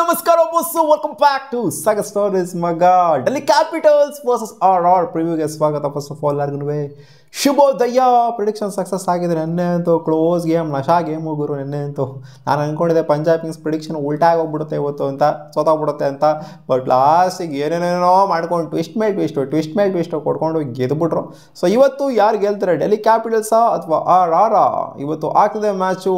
ನಮಸ್ಕಾರ ಬಸ್ಸು welcome back to Sagar stories ಮಗ. ಡೆಲ್ಲಿ ಕ್ಯಾಪಿಟಲ್ಸ್ ವರ್ಸಸ್ ಆರ್ ಪ್ರಿವ್ಯೂಗೆ ಸ್ವಾಗತ. ಫಸ್ಟ್ ಆಫ್ ಆಲ್ ಯಾರಿಗೂ ಶುಭೋದಯ. ಪ್ರಿಡಿಕ್ಷನ್ ಸಕ್ಸಸ್ ಆಗಿದೆ ನೆನ್ನೆ ಅಂತೂ. ಕ್ಲೋಸ್ ಗೇಮ್, ನಶಾ ಗೇಮ್ ಹೋಗಿರು ನೆನ್ನೆ ಅಂತೂ. ನಾನು ಅಂದ್ಕೊಂಡಿದ್ದೆ ಪಂಜಾಬ್ ಕಿಂಗ್ಸ್ ಪ್ರಿಡಿಕ್ಷನ್ ಉಲ್ಟಾಗಿ ಹೋಗ್ಬಿಡುತ್ತೆ ಇವತ್ತು ಅಂತ, ಸೋತಾಗ್ಬಿಡುತ್ತೆ ಅಂತ. ಬಟ್ ಲಾಸ್ಟಿಗೆ ಏನೇನೇನೋ ಮಾಡ್ಕೊಂಡು ಟ್ವಿಸ್ಟ್ ಮೇಲೆ ಟ್ವಿಸ್ಟು ಕೊಡ್ಕೊಂಡು ಗೆದ್ಬಿಟ್ರು. ಸೊ ಇವತ್ತು ಯಾರು ಗೆಲ್ತಾರೆ, ಡೆಲ್ಲಿ ಕ್ಯಾಪಿಟಲ್ಸಾ ಅಥವಾ ಆರ್? ಇವತ್ತು ಆಗ್ತದೆ ಮ್ಯಾಚು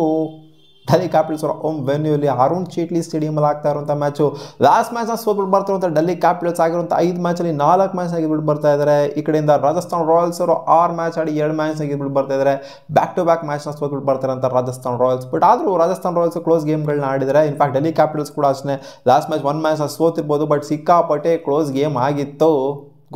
ಡೆಲ್ಲಿ ಕ್ಯಾಪಿಟಲ್ಸ್ ಅವರ ಹೋಮ್ ವೆನ್ಯೂಲಿ ಅರುಣ್ ಜೇಟ್ಲಿ ಸ್ಟೇಡಿಯಮಲ್ಲಿ ಆಗ್ತಾ ಇರುವಂಥ ಮ್ಯಾಚು. ಲಾಸ್ಟ್ ಮ್ಯಾಚ್ನ ಸೋತ್ಬಿಟ್ಟು ಬರ್ತಿರುವಂಥ ಡೆಲ್ಲಿ ಕ್ಯಾಪಿಟಲ್ಸ್ ಆಗಿರುವಂಥ 5 ಮ್ಯಾಚಲ್ಲಿ 4 ಮ್ಯಾಚ್ನ ಗೆದ್ಬಿಟ್ಟು ಬರ್ತಾ ಇದ್ದಾರೆ. ಈ ಕಡೆಯಿಂದ ರಾಜಸ್ಥಾನ್ ರಾಯಲ್ಸ್ ಅವರು 6 ಮ್ಯಾಚ್ ಆಡಿ 2 ಮ್ಯಾಚ್ನ ಗೆದ್ಬಿಟ್ಟು ಬರ್ತಾ ಇದ್ದಾರೆ. ಬ್ಯಾಕ್ ಟು ಬ್ಯಾಕ್ ಮ್ಯಾಚ್ನ ಸೋತ್ಬಿಟ್ಟು ಬರ್ತಾರೆ ಅಂತ ರಾಜಸ್ಥಾನ್ ರಾಯಲ್ಸ್. ಬಟ್ ಆದರೂ ರಾಜಸ್ಥಾನ್ ರಾಯಲ್ಸ್ ಕ್ಲೋಸ್ ಗೇಮ್ಗಳನ್ನ ಆಡಿದ್ದಾರೆ. ಇನ್ಫ್ಯಾಕ್ಟ್ ಡೆಲ್ಲಿ ಕ್ಯಾಪಿಟಲ್ಸ್ ಕೂಡ ಅಷ್ಟೇ ಲಾಸ್ಟ್ ಮ್ಯಾಚ್ 1 ಮ್ಯಾಚ್ನ ಸೋತಿರ್ಬೋದು, ಬಟ್ ಸಿಕ್ಕಾಪಟ್ಟೆ ಕ್ಲೋಸ್ ಗೇಮ್ ಆಗಿತ್ತು.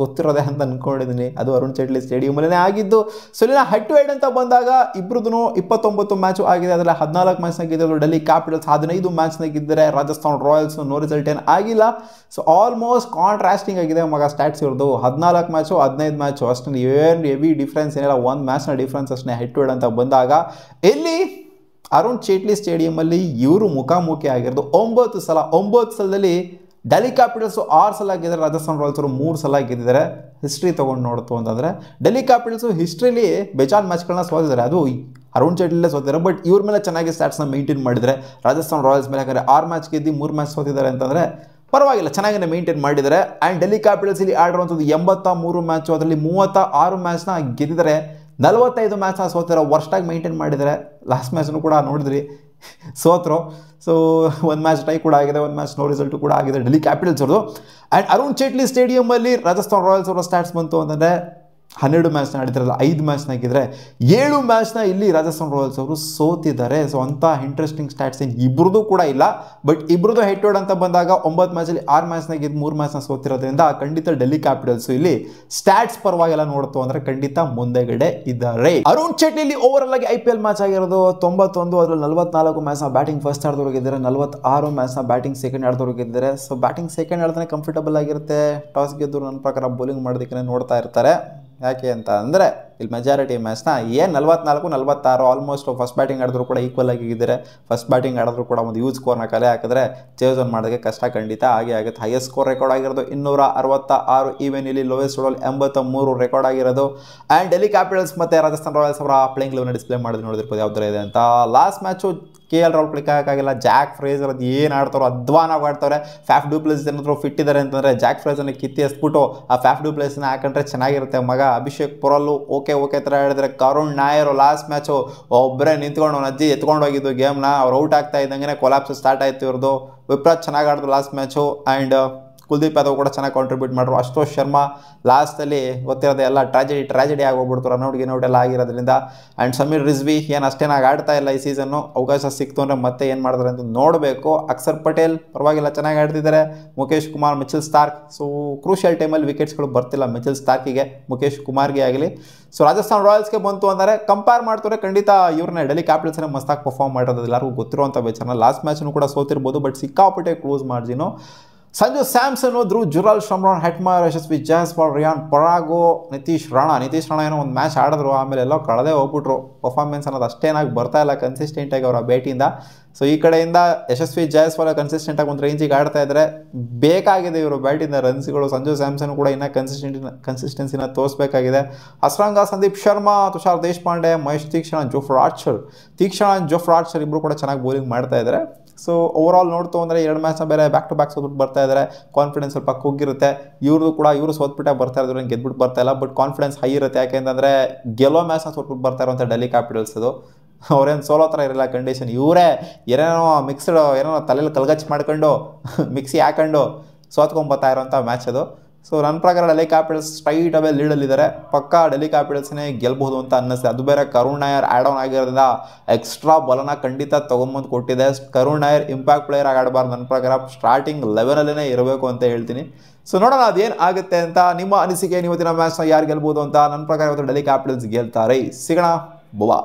ಗೊತ್ತಿರೋದೆ ಅಂತ ಅಂದ್ಕೊಂಡಿದ್ದೀನಿ. ಅದು ಅರುಣ್ ಜೇಟ್ಲಿ ಸ್ಟೇಡಿಯಮಲ್ಲೇ ಆಗಿದ್ದು. ಸೊ ಇಲ್ಲಿನ ಹೆಡ್ ಟು ಹೆಡ್ ಅಂತ ಬಂದಾಗ ಇಬ್ಬರದ್ದು 29 ಮ್ಯಾಚು ಆಗಿದೆ. ಅದರಲ್ಲಿ 14 ಮ್ಯಾಚ್ನ ಗೆದ್ದರು ಡೆಲ್ಲಿ ಕ್ಯಾಪಿಟಲ್ಸ್, 15 ಮ್ಯಾಚ್ನ ಗೆದ್ದರೆ ರಾಜಸ್ಥಾನ್ ರಾಯಲ್ಸ್ ನೋ ರಿಸಲ್ಟ್ ಏನು ಆಗಿಲ್ಲ. ಸೊ ಆಲ್ಮೋಸ್ಟ್ ಕಾಂಟ್ರಾಸ್ಟಿಂಗ್ ಆಗಿದೆ ಮಗ ಸ್ಟ್ಯಾಟ್ಸ್ ಇರೋದು. 14 ಮ್ಯಾಚು 15 ಮ್ಯಾಚು ಅಷ್ಟೇ, ಏನು ಹೆವಿ ಡಿಫ್ರೆನ್ಸ್ ಏನಿಲ್ಲ, 1 ಮ್ಯಾಚ್ನ ಡಿಫ್ರೆನ್ಸ್ ಅಷ್ಟೇ ಹೆಡ್ ಟು ಹೆಡ್ ಅಂತ ಬಂದಾಗ. ಇಲ್ಲಿ ಅರುಣ್ ಜೇಟ್ಲಿ ಸ್ಟೇಡಿಯಮಲ್ಲಿ ಇವರು ಮುಖಾಮುಖಿ ಆಗಿರೋದು 9 ಸಲ. 9 ಸಲದಲ್ಲಿ ಡೆಲ್ಲಿ ಕ್ಯಾಪಿಟಲ್ಸು 6 ಸಲ ಗೆದ್ದರೆ ರಾಜಸ್ಥಾನ್ ರಾಯಲ್ಸ್ ಅವರು 3 ಸಲ ಗೆದ್ದಿದ್ದಾರೆ. ಹಿಸ್ಟ್ರಿ ತೊಗೊಂಡು ನೋಡ್ತು ಅಂತಂದರೆ ಡೆಲ್ಲಿ ಕ್ಯಾಪಿಟಲ್ಸು ಹಿಸ್ಟ್ರಿಲಿ ಬೇಜಾನ್ ಮ್ಯಾಚ್ಗಳನ್ನ ಸೋತಿದ್ದಾರೆ. ಅದು ಅರುಣ್ ಜೇಟ್ಲಿಯಲ್ಲೇ ಸೋತಿದ್ದಾರೆ. ಬಟ್ ಇವ್ರ ಮೇಲೆ ಚೆನ್ನಾಗಿ ಸ್ಟ್ಯಾಟ್ಸ್ನ ಮೇಂಟೈನ್ ಮಾಡಿದರೆ ರಾಜಸ್ಥಾನ್ ರಾಯಲ್ಸ್ ಮೇಲೆ ಯಾಕಂದರೆ 6 ಮ್ಯಾಚ್ ಗೆದ್ದು 3 ಮ್ಯಾಚ್ ಸೋತಿದ್ದಾರೆ ಅಂತಂದರೆ ಪರವಾಗಿಲ್ಲ, ಚೆನ್ನಾಗಿ ಮೇಂಟೈನ್ ಮಾಡಿದ್ದಾರೆ. ಆ್ಯಂಡ್ ಡೆಲ್ಲಿ ಕ್ಯಾಪಿಟಲ್ಸ್ ಇಲ್ಲಿ ಆಡಿರುವಂಥದ್ದು 83 ಮ್ಯಾಚು, ಅದರಲ್ಲಿ 36 ಮ್ಯಾಚ್ನ ಗೆದ್ದಿದ್ದಾರೆ. 45 ಮ್ಯಾಚ್ನ ಸೋತಿರೋ ವರ್ಷಾಗಿ ಮೇಂಟೈನ್ ಮಾಡಿದ್ದಾರೆ. ಲಾಸ್ಟ್ ಮ್ಯಾಚ್ನು ಕೂಡ ನೋಡಿದ್ರಿ ಸೋತ್ರು. ಸೊ 1 ಮ್ಯಾಚ್ ಟೈ ಕೂಡ ಆಗಿದೆ, 1 ಮ್ಯಾಚ್ ನೋ ರಿಸಲ್ಟು ಕೂಡ ಆಗಿದೆ ಡೆಲ್ಲಿ ಕ್ಯಾಪಿಟಲ್ಸ್ ಅವ್ರದ್ದು. ಆ್ಯಂಡ್ ಅರುಣ್ ಜೇಟ್ಲಿ ಸ್ಟೇಡಿಯಮಲ್ಲಿ ರಾಜಸ್ಥಾನ್ ರಾಯಲ್ಸ್ ಅವರ ಸ್ಟ್ಯಾಟ್ಸ್ ಬಂತು ಅಂತಂದರೆ 12 ಮ್ಯಾಚ್ನ ಆಡಿದ್ರಲ್ಲ, 5 ಮ್ಯಾಚ್ನ ಗೆದ್ದರೆ 7 ಮ್ಯಾಚ್ನ ಇಲ್ಲಿ ರಾಜಸ್ಥಾನ್ ರಾಯಲ್ಸ್ ಅವರು ಸೋತಿದ್ದಾರೆ. ಸೊ ಅಂಥ ಇಂಟ್ರೆಸ್ಟಿಂಗ್ ಸ್ಟ್ಯಾಟ್ಸ್ ಏನು ಇಬ್ಬರದು ಕೂಡ ಇಲ್ಲ. ಬಟ್ ಇಬ್ಬರದು ಹೆಡ್ ಟು ಹೆಡ್ ಅಂತ ಬಂದಾಗ 9 ಮ್ಯಾಚಲ್ಲಿ 6 ಮ್ಯಾಚ್ನ ಗೆದ್ದು 3 ಮ್ಯಾಚ್ನ ಸೋತಿರೋದ್ರಿಂದ ಖಂಡಿತ ಡೆಲ್ಲಿ ಕ್ಯಾಪಿಟಲ್ಸ್ ಇಲ್ಲಿ ಸ್ಟ್ಯಾಟ್ಸ್ ಪರವಾಗಿಲ್ಲ ನೋಡ್ತು ಅಂದರೆ ಖಂಡಿತ ಮುಂದೆಗಡೆ ಇದ್ದಾರೆ. ಅರುಣ್ ಜೇಟ್ಲಿ ಓವರ್ ಆಗಿ IPL ಮ್ಯಾಚ್ ಆಗಿರೋದು 91, ಅದರಲ್ಲಿ 44 ಮ್ಯಾಚ್ನ ಬ್ಯಾಟಿಂಗ್ ಫಸ್ಟ್ ಆಡಿದವರು ಗೆದ್ದರೆ, 46 ಮ್ಯಾಚ್ನ ಬ್ಯಾಟಿಂಗ್ ಸೆಕೆಂಡ್ ಆಡಿದವರು ಗೆದ್ದರೆ. ಸೊ ಬ್ಯಾಟಿಂಗ್ ಸೆಕೆಂಡ್ ಆಡ್ತಾನೆ ಕಂಫರ್ಟಬಲ್ ಆಗಿರುತ್ತೆ. ಟಾಸ್ ಗೆದ್ದು ನನ್ನ ಪ್ರಕಾರ ಬೌಲಿಂಗ್ ಮಾಡೋದಕ್ಕೆ ನೋಡ್ತಾ ಇರ್ತಾರೆ. ಯಾಕೆ ಅಂತ ಅಂದರೆ ಇಲ್ಲಿ ಮೆಜಾರಿಟಿ ಮ್ಯಾಚ್ನ 44, 46 ಆಲ್ಮೋಸ್ಟ್ ಫಸ್ಟ್ ಬ್ಯಾಟಿಂಗ್ ಆಡಿದ್ರು ಕೂಡ ಈಕ್ವಲ್ ಆಗಿದ್ದಾರೆ. ಫಸ್ಟ್ ಬ್ಯಾಟಿಂಗ್ ಆಡಿದ್ರು ಕೂಡ ಒಂದು ಯೂಸ್ ಸ್ಕೋರ್ನ ಕಲೆ ಹಾಕಿದ್ರೆ ಚೇಸ್ ಆನ್ ಮಾಡೋದಕ್ಕೆ ಕಷ್ಟ ಖಂಡಿತ ಆಗೇ ಆಗುತ್ತೆ. ಹೈಯೆಸ್ಟ್ ಸ್ಕೋರ್ ರೆಕಾರ್ಡ್ ಆಗಿರೋದು 266, ಈವನ್ ಇಲ್ಲಿ ಲೋಯೆಸ್ಟ್ ಸ್ಕೋರ್ 83 ರೆಕಾರ್ಡ್ ಆಗಿರೋದು. ಆ್ಯಂಡ್ ಡೆಲ್ಲಿ ಕ್ಯಾಪಿಟಲ್ಸ್ ಮತ್ತು ರಾಜಸ್ಥಾನ್ ರಾಯಲ್ಸ್ ಅವರ ಪ್ಲೇಯಿಂಗ್ ಲೆವೆನ್ ಡಿಸ್ಪ್ಲೇ ಮಾಡಿದ್ರೆ ನೋಡಿರ್ಬೋದು ಯಾವ ಥರ ಇದೆ ಅಂತ. Last match KL Rahul click ಹಾಕಾಗಿಲ್ಲ. ಜಾಕ್ ಫ್ರೇಜರ್ ಅದು ಏನು ಆಡ್ತಾರೋ ಅಧ್ವಾನಾಗಿ ಆಡ್ತಾರೆ. ಫ್ಯಾಫ್ ಡು ಪ್ಲೇಸ್ ಏನಾದರೂ ಫಿಟ್ ಇದ್ದಾರೆ ಅಂತಂದರೆ ಜಾಕ್ ಫ್ರೇಜರ್ನ ಕಿತ್ತಿ ಎಸ್ಬಿಟ್ಟು ಆ ಫ್ಯಾಫ್ ಡು ಪ್ಲೇಸ್ನ ಹಾಕೊಂಡ್ರೆ ಚೆನ್ನಾಗಿರುತ್ತೆ ಮಗ. ಅಭಿಷೇಕ್ ಪುರಲ್ಲು ಓಕೆ ಥರ ಹೇಳಿದ್ರೆ, ಕರುಣ್ ನಾಯರ್ ಲಾಸ್ಟ್ ಮ್ಯಾಚು ಒಬ್ಬರೇ ನಿಂತ್ಕೊಂಡು ಅವ್ನ ಅಜ್ಜಿ ಎತ್ಕೊಂಡು ಹೋಗಿದ್ದು ಗೇಮ್ನ. ಅವ್ರು ಔಟ್ ಆಗ್ತಾ ಇದ್ದಂಗೆ ಕೊಲಾಪ್ಸ್ ಸ್ಟಾರ್ಟ್ ಆಯಿತು ಇವ್ರದ್ದು. ವಿಪ್ರಾಜ್ ಚೆನ್ನಾಗಿ ಆಡಿದ್ರು last match. And Kuldeep Yadav ಕೂಡ ಚೆನ್ನಾಗಿ ಕಾಂಟ್ರಿಬ್ಯೂಟ್ ಮಾಡಿದ್ರು. ಅಶೋಕ್ ಶರ್ಮಾ ಲಾಸ್ಟಲ್ಲಿ ಗೊತ್ತಿರೋದೆ ಎಲ್ಲ ಟ್ರಾಜಿಡಿ ಆಗೋಗ್ಬಿಡ್ತು, ರನ್ಔಟ್ ಎಲ್ಲ ಆಗಿರೋದ್ರಿಂದ. ಆ್ಯಂಡ್ ಸಮೀರ್ ರಿಜ್ವಿ ಏನು ಅಷ್ಟೇನಾಗಿ ಆಡ್ತಾ ಇಲ್ಲ ಈ ಸೀಸನ್ನು. ಅವಕಾಶ ಸಿಕ್ತು ಅಂದರೆ ಮತ್ತೆ ಏನು ಮಾಡಿದ್ರೆ ಅಂತ ನೋಡಬೇಕು. ಅಕ್ಷರ್ ಪಟೇಲ್ ಪರವಾಗಿಲ್ಲ ಚೆನ್ನಾಗಿ ಆಡ್ತಿದ್ದಾರೆ. Mukesh Kumar, Mitchell Starc. So crucial ಟೈಮಲ್ಲಿ ವಿಕೆಟ್ಸ್ಗಳು ಬರ್ತಿಲ್ಲ ಮಿಚೆಲ್ ಸ್ಟಾರ್ಕಿಗೆ, ಮುಖೇಶ್ ಕುಮಾರ್ಗೆ ಆಗಲಿ. ಸೊ ರಾಜಸ್ಥಾನ್ ರಾಯಲ್ಸ್ಗೆ ಬಂತು ಅಂದರೆ ಕಂಪೇರ್ ಮಾಡ್ತಾರೆ ಖಂಡಿತ ಇವ್ರನ್ನ ಡೆಲ್ಲಿ ಕ್ಯಾಪಿಟಲ್ಸ್ನೇ ಮಸ್ತಾಗಿ ಪರ್ಫಾರ್ಮ್ ಮಾಡಿರೋದು ಎಲ್ಲರಿಗೂ ಗೊತ್ತಿರುವಂಥ ವಿಚಾರ. ಲಾಸ್ಟ್ ಮ್ಯಾಚ್ನು ಕೂಡ ಸೋತಿರ್ಬೋದು, ಬಟ್ ಸಿಕ್ಕಾಪಟ್ಟೆ close margin. Sanju Samson, Dhruv Jurel, Shimron Hetmyer, Yashasvi Jaiswal, Riyan ಪರಾಗೋ, ನಿತೀಶ್ ರಾಣಾ ಏನೋ ಒಂದು ಮ್ಯಾಚ್ ಆಡಿದ್ರು, ಆಮೇಲೆ ಎಲ್ಲೋ ಕಳೆದೇ ಹೋಗ್ಬಿಟ್ರು. ಪರ್ಫಾರ್ಮೆನ್ಸ್ ಅನ್ನೋದು ಅಷ್ಟೇನಾಗಿ ಬರ್ತಾ ಇಲ್ಲ ಕನ್ಸಿಸ್ಟೆಂಟಾಗಿ ಅವರ ಬ್ಯಾಟಿಂದ. ಸೊ ಈ ಕಡೆಯಿಂದ ಯಶಸ್ವಿ ಜಾಯ್ಸ್ವಾಲ್ ಕನ್ಸಿಸ್ಟೆಂಟಾಗಿ ಒಂದು ರೇಂಜಿಗೆ ಆಡ್ತಾ ಇದ್ದಾರೆ. ಬೇಕಾಗಿದೆ ಇವರು ಬ್ಯಾಟಿಂದ ರನ್ಸ್ಗಳು. ಸಂಜು ಸ್ಯಾಮ್ಸನ್ ಕೂಡ ಇನ್ನೂ ಕನ್ಸಿಸ್ಟೆನ್ಸಿನ ತೋರಿಸಬೇಕಾಗಿದೆ. ಹಸ್ರಂಗ, ಸಂದೀಪ್ ಶರ್ಮಾ, ತುಷಾರ್ ದೇಶಪಾಂಡೆ, ಮಹೇಶ್ ತೀಕ್ಷಣ, ಜೋಫ್ರಾ ಆರ್ಚರ್ ಇಬ್ಬರು ಕೂಡ ಚೆನ್ನಾಗಿ ಬೌಲಿಂಗ್ ಮಾಡ್ತಾ ಇದ್ದಾರೆ. ಸೊ ಓವರಾಲ್ ನೋಡ್ತು ಅಂದರೆ 2 ಮ್ಯಾಚ್ನ ಬೇರೆ ಬ್ಯಾಕ್ ಟು ಬ್ಯಾಕ್ ಸೋತ್ಬಿಟ್ಟು ಬರ್ತಾ ಇದ್ದಾರೆ. ಕಾನ್ಫಿಡೆನ್ಸ್ ಸ್ವಲ್ಪ ಕುಗ್ಗಿರುತ್ತೆ. ಇವರು ಸೋತ್ಬಿಟ್ಟೆ ಬರ್ತಾ ಇದ್ರು, ಗೆದ್ಬಿಟ್ಟು ಬರ್ತಾ ಇಲ್ಲ. ಬಟ್ ಕಾನ್ಫಿಡೆನ್ಸ್ ಹೈ ಇರುತ್ತೆ. ಯಾಕೆಂತಂದರೆ ಗೆಲ್ಲೋ ಮ್ಯಾಚ್ನ ಸೋತ್ಬಿಟ್ಟು ಬರ್ತಾ ಇರುವಂಥ ಡೆಲ್ಲಿ ಕ್ಯಾಪಿಟಲ್ಸ್ ಅದು. ಅವ್ರೇನು ಸೋಲೋ ಥರ ಇರಲ್ಲ ಕಂಡೀಷನ್. ಇವರೇ ಏನೇನೋ ಮಿಕ್ಸ್ಡ್ ತಲೆಯಲ್ಲಿ ಕಲ್ಗಚ್ಚು ಮಾಡ್ಕೊಂಡು ಮಿಕ್ಸಿ ಹಾಕೊಂಡು ಸೋತ್ಕೊಂಡ್ಬರ್ತಾ ಇರೋಂಥ ಮ್ಯಾಚ್ ಅದು. ಸೊ ನನ್ನ ಪ್ರಕಾರ ಡೆಲ್ಲಿ ಕ್ಯಾಪಿಟಲ್ಸ್ ಸ್ಟ್ರೈಟ್ ಅವೇ ಲೀಡಲ್ಲಿದ್ದಾರೆ. ಪಕ್ಕಾ ಡೆಲ್ಲಿ ಕ್ಯಾಪಿಟಲ್ಸ್ನೇ ಗೆಲ್ಬಹುದು ಅಂತ ಅನ್ನಿಸ್ತೆ. ಅದು ಬೇರೆ ಕರುಣ್ ನಾಯರ್ ಆ್ಯಡ್ ಆನ್ ಆಗಿರೋದ್ರಿಂದ ಎಕ್ಸ್ಟ್ರಾ ಬಲನ ಖಂಡಿತ ತೊಗೊಂಬಂದು ಕೊಟ್ಟಿದೆ. ಕರುಣ್ ನಾಯರ್ ಇಂಪ್ಯಾಕ್ಟ್ ಪ್ಲೇಯರ್ ಆಗಿ ಆಡಬಾರ್ದು. ನನ್ನ ಪ್ರಕಾರ ಸ್ಟಾರ್ಟಿಂಗ್ 11ಅಲ್ಲೇ ಇರಬೇಕು ಅಂತ ಹೇಳ್ತೀನಿ. ಸೊ ನೋಡೋಣ ಅದೇನು ಆಗುತ್ತೆ ಅಂತ. ನಿಮ್ಮ ಅನಿಸಿಕೆ, ಇವತ್ತಿನ ಮ್ಯಾಚ್ನ ಯಾರು ಗೆಲ್ಬೋದು ಅಂತ. ನನ್ನ ಪ್ರಕಾರ ಇವತ್ತು ಡೆಲ್ಲಿ ಕ್ಯಾಪಿಟಲ್ಸ್ ಗೆಲ್ತಾರೆ. ಸಿಗೋಣ, ಬುವಾ.